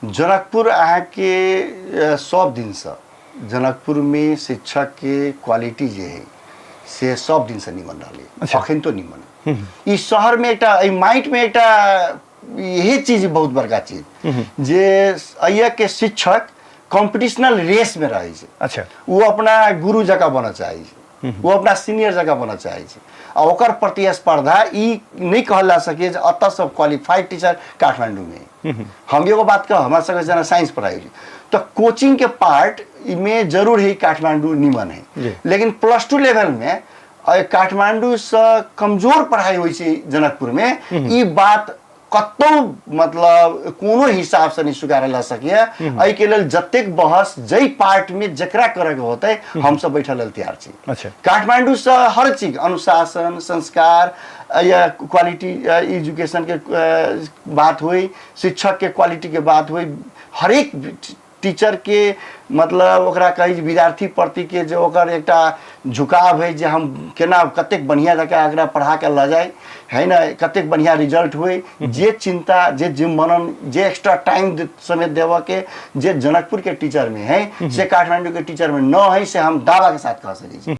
जनकपुर अहाँ के सब दिन से जनकपुर में शिक्षक के क्वालिटी जे है से सब दिन से निमन रही। अखन तो निमन इस शहर में एक माइंड में एक यही चीज बहुत बड़का चीज जे अइया के शिक्षक कॉम्पिटिशनल रेस में रहे। अच्छा, वो अपना गुरु जगह बना चाहिए, वो अपना सीनियर जगह बना चाहिए और ओकर प्रतिस्पर्धा ई नहीं कहल जा सके अत सब क्वालिफाइड टीचर काठमांडू में। हम एगो बात कह हमारे सबके जना साइंस पढ़ाई तो कोचिंग के पार्ट में जरूर ही काठमांडू निमन है, लेकिन +2 लेवल में काठमांडू से कमजोर पढ़ाई हुई जनकपुर में ई बात कतो मतलब कोनो हिसाब से नहीं स्वीकार ला सकिए। एहि के लेल जतेक बहस जई पार्ट में जकरा करे के होते हम सब बैठल तैयार छी। अच्छा, काठमांडू से हर चीज अनुशासन संस्कार या क्वालिटी एजुकेशन के बात हुई, शिक्षक के क्वालिटी के बात हुई, हर एक टीचर के मतलब ओकरा कही विद्यार्थी प्रति के जो ओकर एकटा झुकाव है जे हम केना कतेक बढ़िया जगह आगरा पढ़ा के ल जाए है ना, कतेक बढ़िया रिजल्ट हुए, जे चिंता जे मनन जे एक्स्ट्रा टाइम समय देव के जे जनकपुर के टीचर में है से काठमांडू के टीचर में न है से हम दावा के साथ कह सके।